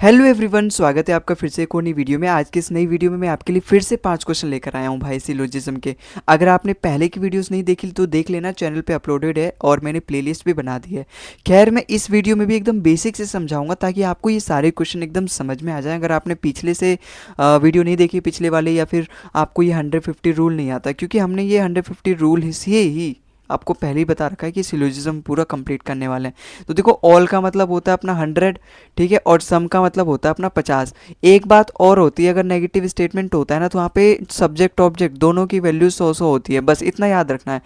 Hello everyone, स्वागत है आपका फिर से एक और नई वीडियो में। आज की इस नई वीडियो में मैं आपके लिए फिर से 5 क्वेश्चन लेकर आया हूं भाई सिलोजिज्म के। अगर आपने पहले की वीडियोस नहीं देखी तो देख लेना, चैनल पे अपलोडेड है और मैंने प्लेलिस्ट भी बना दी है। खैर, मैं इस वीडियो में भी एकदम बेसिक से समझाऊंगा ताकि आपको ये सारे क्वेश्चन एकदम समझ में आ जाए। अगर आपने पिछले से वीडियो नहीं देखी, पिछले वाले, या फिर आपको ये 150 रूल नहीं आता, क्योंकि हमने ये 150 रूल ही आपको पहले ही बता रखा है कि सिलोजिज्म पूरा कंप्लीट करने वाले हैं। तो देखो, ऑल का मतलब होता है अपना 100, ठीक है, और सम का मतलब होता है अपना 50। एक बात और होती है, अगर नेगेटिव स्टेटमेंट होता है ना, तो वहाँ पे सब्जेक्ट ऑब्जेक्ट दोनों की वैल्यू 100 होती है, बस इतना याद रखना है।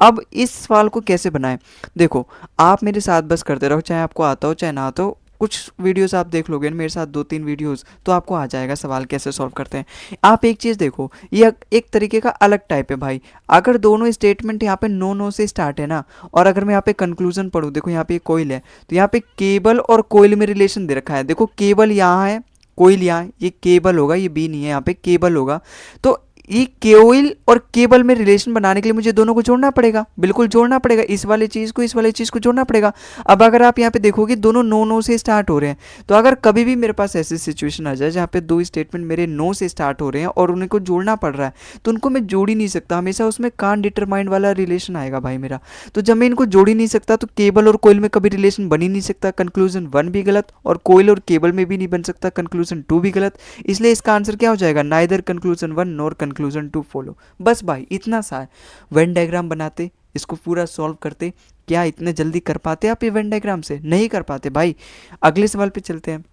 अब इस सवाल को कैसे बनाएं, देखो, आप मेरे साथ बस करते रहो, चाहे आपको आता हो चाहे ना आता हो। कुछ वीडियोस आप देख लोगे मेरे साथ, 2-3 वीडियोस, तो आपको आ जाएगा सवाल कैसे सॉल्व करते हैं। आप एक चीज़ देखो, ये एक तरीके का अलग टाइप है भाई। अगर दोनों स्टेटमेंट यहाँ पे नो नो से स्टार्ट है ना, और अगर मैं यहाँ पे कंक्लूजन पढ़ूँ, देखो यहाँ पे कोयल है, तो यहाँ पे केबल और कोयल में रिलेशन दे रखा है। देखो, केबल यहाँ है, कोयल यहाँ है, ये केबल होगा, ये बी नहीं है, यहाँ पे केबल होगा। तो ये कोयल और केबल में रिलेशन बनाने के लिए मुझे दोनों को जोड़ना पड़ेगा, बिल्कुल जोड़ना पड़ेगा, इस वाले चीज़ को इस वाले चीज़ को जोड़ना पड़ेगा। अब अगर आप यहाँ पे देखोगे दोनों नो नो से स्टार्ट हो रहे हैं, तो अगर कभी भी मेरे पास ऐसी सिचुएशन आ जाए जहाँ पे दो स्टेटमेंट मेरे नो से स्टार्ट हो रहे हैं और उनको जोड़ना पड़ रहा है, तो उनको मैं जोड़ ही नहीं सकता, हमेशा उसमें कान डिटरमाइंड वाला रिलेशन आएगा भाई मेरा। तो जब मैं इनको जोड़ ही नहीं सकता, तो केबल और कोयल में कभी रिलेशन बन ही नहीं सकता, कंक्लूजन 1 भी गलत, और कोयल और केबल में भी नहीं बन सकता, कंक्लूजन 2 भी गलत। इसलिए इसका आंसर क्या हो जाएगा, neither conclusion 1 nor conclusion 2 follow. बस भाई इतना सा है। वेन डायग्राम बनाते, इसको पूरा सॉल्व करते। क्या इतने जल्दी कर पाते आप ये वेन डायग्राम से? नहीं कर पाते भाई। अगले सवाल पे चलते हैं।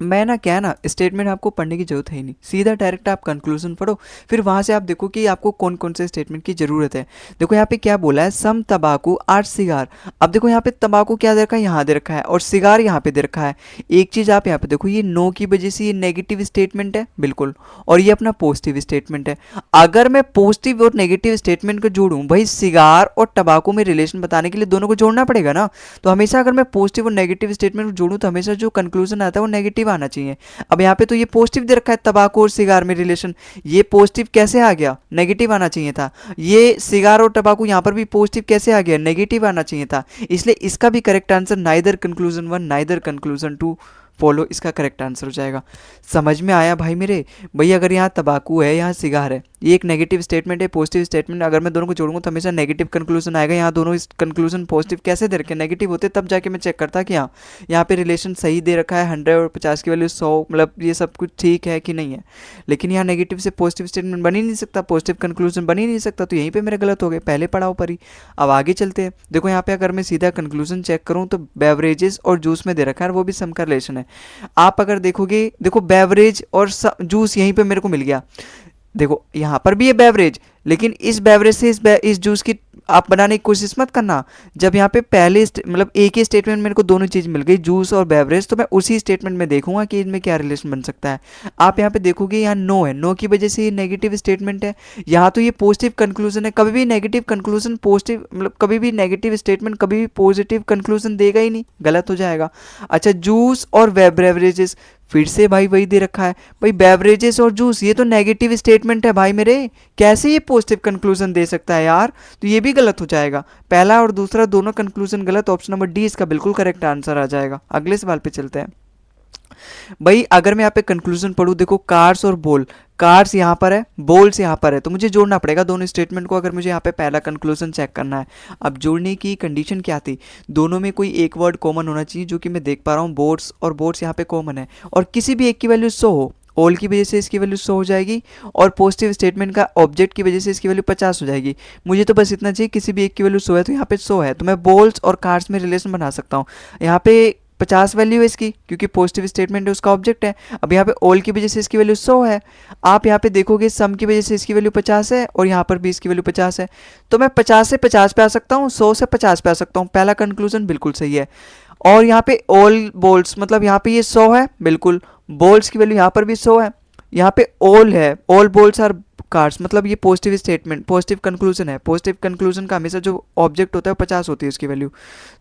मैं ना, क्या है ना, स्टेटमेंट आपको पढ़ने की जरूरत है ही नहीं, सीधा डायरेक्ट आप कंक्लूजन पढ़ो, फिर वहां से आप देखो कि आपको कौन कौन से स्टेटमेंट की जरूरत है। देखो यहाँ पे क्या बोला है, सम तंबाकू 8 सिगार। अब देखो यहाँ पे तंबाकू क्या दे रखा है, यहाँ दे रखा है, और सिगार यहाँ पे दे रखा है। एक चीज आप यहाँ पे देखो, ये नो की वजह से ये नेगेटिव स्टेटमेंट है बिल्कुल, और ये अपना पॉजिटिव स्टेटमेंट है। अगर मैं पॉजिटिव और नेगेटिव स्टेटमेंट को जोड़ूं भाई, सिगार और तंबाकू में रिलेशन बताने के लिए दोनों को जोड़ना पड़ेगा ना। तो हमेशा अगर मैं पॉजिटिव और नेगेटिव स्टेटमेंट को जोड़ूं, तो हमेशा जो कंक्लूजन आता है वो नेगेटिव आना चाहिए। अब यहाँ पे तो ये पॉजिटिव दे रखा है, तंबाकू और सिगार में रिलेशन, ये पॉजिटिव कैसे आ गया, नेगेटिव आना चाहिए था। ये सिगार और तंबाकू यहाँ पर भी पॉजिटिव कैसे आ गया, नेगेटिव आना चाहिए था। इसलिए इसका भी correct answer neither conclusion 1 neither conclusion 2 follow, इसका करेक्ट आंसर हो जाएगा। समझ में आया भाई मेरे? भाई अगर यहाँ तंबाकू है, यहाँ सिगार है, ये एक नेगेटिव स्टेटमेंट है, पॉजिटिव स्टेटमेंट, अगर मैं दोनों को जोड़ूंगा तो हमेशा नेगेटिव कंक्लूजन आएगा। यहाँ दोनों कंक्लूजन पॉजिटिव कैसे दे रखे, नेगेटिव होते तब जाके मैं चेक करता कि हाँ यहाँ पे रिलेशन सही दे रखा है, 100 और 50 की वैल्यू 100, मतलब ये सब कुछ ठीक है कि नहीं है। लेकिन यहाँ नेगेटिव से पॉजिटिव स्टेटमेंट बन ही नहीं सकता, पॉजिटिव कंक्लूजन बन ही नहीं सकता, तो यहीं पे मेरे गलत हो गए पहले पढ़ाओ पर ही। अब आगे चलते हैं। देखो यहाँ पे अगर मैं सीधा कंक्लूजन चेक करूँ, तो बेवरेजेस और जूस में दे रखा है, वो भी सम का रिलेशन है। आप अगर देखोगे, देखो बेवरेज और जूस यहीं पे मेरे को मिल गया। देखो यहाँ पर भी है बेवरेज, लेकिन इस बेवरेज से इस जूस की आप बनाने की कोशिश मत करना। जब यहाँ पे पहले मतलब एक ही स्टेटमेंट मेरे को दोनों चीज़ मिल गई, जूस और बेवरेज, तो मैं उसी स्टेटमेंट में देखूंगा कि इनमें क्या रिलेशन बन सकता है। आप यहाँ पे देखोगे, यहाँ नो है, नो की वजह से ये नेगेटिव स्टेटमेंट है। यहाँ तो ये पॉजिटिव कंक्लूजन है, कभी भी नेगेटिव कंक्लूजन पॉजिटिव, मतलब कभी भी नेगेटिव स्टेटमेंट कभी भी पॉजिटिव कंक्लूजन देगा ही नहीं, गलत हो जाएगा। अच्छा, जूस और बेवरेजेस, फिर से भाई वही दे रखा है। भाई बेवरेजेस और जूस, ये तो नेगेटिव स्टेटमेंट है भाई मेरे, कैसे ये पॉजिटिव कंक्लूजन दे सकता है यार? तो ये भी गलत हो जाएगा। पहला और दूसरा दोनों कंक्लूजन गलत, ऑप्शन नंबर डी इसका बिल्कुल करेक्ट आंसर आ जाएगा। अगले सवाल पे चलते हैं। भाई अगर मैं यहाँ पे कंक्लूजन पढ़ूँ, देखो कार्स और बॉल, कार्स यहाँ पर है, बॉल्स यहाँ पर है, तो मुझे जोड़ना पड़ेगा दोनों स्टेटमेंट को, अगर मुझे यहाँ पे पहला कंक्लूजन चेक करना है। अब जोड़ने की कंडीशन क्या थी, दोनों में कोई एक वर्ड कॉमन होना चाहिए, जो कि मैं देख पा रहा हूँ बोट्स, और बोट्स यहाँ पे कॉमन है, और किसी भी एक की वैल्यू 100 हो, ऑल की वजह से इसकी वैल्यू 100 हो जाएगी, और पॉजिटिव स्टेटमेंट का ऑब्जेक्ट की वजह से इसकी वैल्यू 50 हो जाएगी। मुझे तो बस इतना चाहिए, किसी भी एक की वैल्यू 100 है, तो यहाँ पे 100 है, तो मैं बॉल्स और कार्स में रिलेशन बना सकता हूँ। यहाँ पे 50 वैल्यू है इसकी, क्योंकि पॉजिटिव स्टेटमेंट है, उसका ऑब्जेक्ट है। अब यहाँ पे ऑल की वजह से इसकी वैल्यू 100 है। आप यहाँ पे देखोगे सम की वजह से इसकी वैल्यू 50 है, और यहाँ पर भी इसकी वैल्यू 50 है, तो मैं 50 से 50 पे आ सकता हूँ, 100 से 50 पे आ सकता हूँ। पहला कंक्लूजन बिल्कुल सही है। और यहाँ पे ऑल बॉल्स, मतलब यहाँ पे ये 100 है बिल्कुल, बॉल्स की वैल्यू यहाँ पर भी 100 है, यहाँ पे ऑल है, ऑल बॉल्स आर कार्स मतलब ये पॉजिटिव स्टेटमेंट, पॉजिटिव कंक्लूजन है। पॉजिटिव कंक्लूजन का हमेशा जो ऑब्जेक्ट होता है 50 होती है उसकी वैल्यू।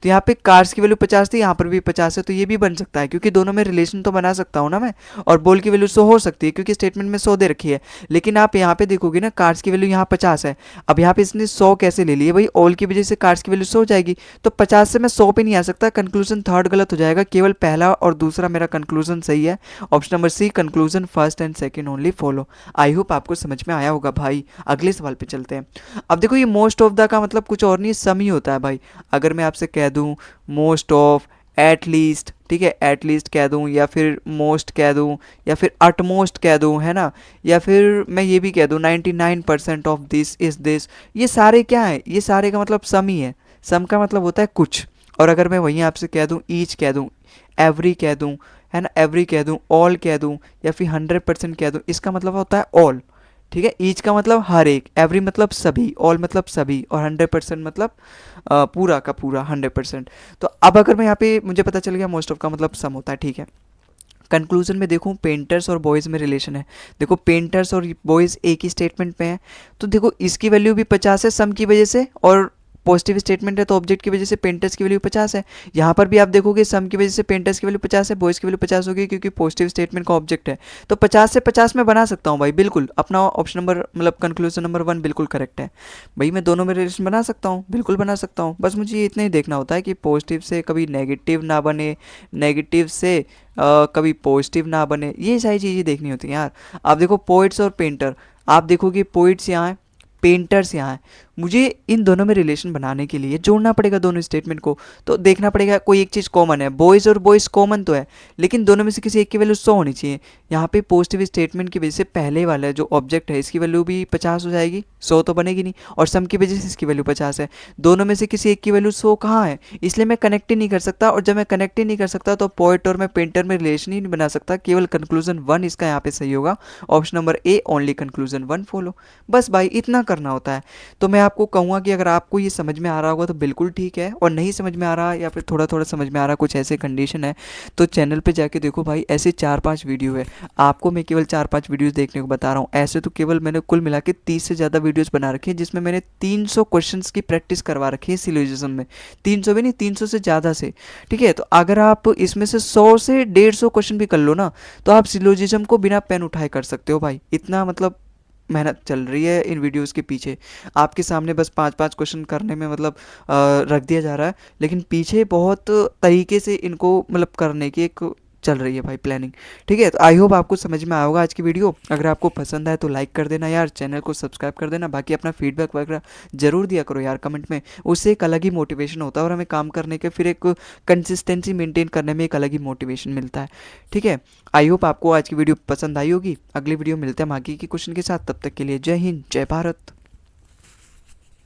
तो यहाँ पे कार्स की वैल्यू 50 थी, यहाँ पर भी 50 है, तो ये भी बन सकता है क्योंकि दोनों में रिलेशन तो बना सकता हूँ ना मैं। और बॉल की वैल्यू 100 हो सकती है क्योंकि स्टेटमेंट में 100 दे रखी है। लेकिन आप यहाँ पे देखोगे ना, कार्स की वैल्यू यहाँ 50 है। अब यहाँ पे इसने 100 कैसे ले ली है भाई, ऑल की वजह से कार्स की वैल्यू 100 हो जाएगी। तो 50 से मैं 100 पे नहीं आ सकता, कंक्लूजन थर्ड गलत हो जाएगा। केवल पहला और दूसरा मेरा कंक्लूजन सही है। Option number C, conclusion first and second only follow. I hope आपको समझ में आया होगा भाई। अगले सवाल पे चलते हैं। अब देखो, ये मोस्ट ऑफ द का मतलब कुछ और नहीं, सम ही होता है भाई। अगर मैं आपसे कह दूं मोस्ट ऑफ, एट लीस्ट, ठीक है, एट लीस्ट कह दूं, या फिर मोस्ट कह दूं, या फिर अटमोस्ट कह दूं, है ना, या फिर मैं ये भी कह दूं 99% ऑफ दिस इज दिस, ये सारे क्या है, ये सारे का मतलब सम ही है। सम का मतलब होता है कुछ। और अगर मैं वहीं आपसे कह दूं ईच कह दूं, एवरी कह दूं, है ना, एवरी कह दूं, ऑल कह दूं, या फिर 100% कह दूं, इसका मतलब होता है ऑल। ठीक है, ईच का मतलब हर एक, एवरी मतलब सभी, ऑल मतलब सभी, और 100% मतलब पूरा का पूरा 100%। तो अब अगर मैं यहाँ पे, मुझे पता चल गया मोस्ट ऑफ का मतलब सम होता है, ठीक है। कंक्लूजन में देखूं, पेंटर्स और बॉयज़ में रिलेशन है। देखो पेंटर्स और बॉयज़ एक ही स्टेटमेंट में है, तो देखो इसकी वैल्यू भी 50 है सम की वजह से, और पॉजिटिव स्टेटमेंट है तो ऑब्जेक्ट की वजह से पेंटर्स की वैल्यू 50 है। यहाँ पर भी आप देखोगे सम की वजह से पेंटर्स की वैल्यू 50 है, बॉयज़ की वैल्यू 50 होगी क्योंकि पॉजिटिव स्टेटमेंट का ऑब्जेक्ट है। तो 50 से 50 में बना सकता हूँ भाई, बिल्कुल। अपना ऑप्शन नंबर मतलब कंक्लूजन नंबर 1 बिल्कुल करेक्ट है भाई। मैं दोनों में रिलेशन बना सकता हूँ, बिल्कुल बना सकता हूँ। बस मुझे ये इतना ही देखना होता है कि पॉजिटिव से कभी नेगेटिव ना बने, नेगेटिव से कभी पॉजिटिव ना बने, ये सारी चीज़ें देखनी होती हैं यार। आप देखो पोइट्स और पेंटर, आप देखोगे पोइट्स यहाँ है, पेंटर्स यहाँ है। मुझे इन दोनों में रिलेशन बनाने के लिए जोड़ना पड़ेगा दोनों स्टेटमेंट को। तो देखना पड़ेगा कोई एक चीज़ कॉमन है, बॉयज़ और बॉयज़ कॉमन तो है, लेकिन दोनों में से किसी एक की वैल्यू 100 होनी चाहिए। यहाँ पे पॉजिटिव स्टेटमेंट की वजह से पहले वाला जो ऑब्जेक्ट है इसकी वैल्यू भी 50 हो जाएगी, 100 तो बनेगी नहीं, और सम की वजह से इसकी वैल्यू 50 है। दोनों में से किसी एक की वैल्यू 100 कहाँ है, इसलिए मैं कनेक्ट ही नहीं कर सकता। और जब मैं कनेक्ट ही नहीं कर सकता तो पोएट और मैं पेंटर में रिलेशन ही नहीं बना सकता। केवल कंक्लूजन 1 इसका यहाँ पे सही होगा। Option number A, only conclusion 1 follow. बस भाई इतना करना होता है। तो मैं आपको कहूँगा कि अगर आपको ये समझ में आ रहा होगा तो बिल्कुल ठीक है, और नहीं समझ में आ रहा या फिर थोड़ा थोड़ा समझ में आ रहा, कुछ ऐसे कंडीशन है, तो चैनल पे जाके देखो भाई, ऐसे 4-5 वीडियो है। आपको मैं केवल 4-5 वीडियोस देखने को बता रहा हूँ, ऐसे तो केवल मैंने कुल मिला के 30 से ज़्यादा वीडियोस बना रखी है, जिसमें मैंने 300 क्वेश्चंस की प्रैक्टिस करवा रखी है सिलोजिज्म में। 300 भी नहीं, 300 से ज़्यादा से। ठीक है, तो अगर आप इसमें से 100 से 150 क्वेश्चन भी कर लो ना, तो आप सिलोजिज्म को बिना पेन उठाए कर सकते हो भाई। इतना मतलब मेहनत चल रही है इन वीडियोस के पीछे। आपके सामने बस 5-5 क्वेश्चन करने में मतलब रख दिया जा रहा है, लेकिन पीछे बहुत तरीके से इनको मतलब करने की एक चल रही है भाई प्लानिंग। ठीक है, तो आई होप आपको समझ में आया होगा आज की वीडियो। अगर आपको पसंद आए तो लाइक कर देना यार, चैनल को सब्सक्राइब कर देना। बाकी अपना फीडबैक वगैरह जरूर दिया करो यार कमेंट में, उससे एक अलग ही मोटिवेशन होता है, और हमें काम करने के फिर एक कंसिस्टेंसी मेंटेन करने में एक अलग ही मोटिवेशन मिलता है। ठीक है, आई होप आपको आज की वीडियो पसंद आई होगी। अगली वीडियो मिलते हैं बाकी के क्वेश्चन के साथ, तब तक के लिए जय हिंद, जय भारत।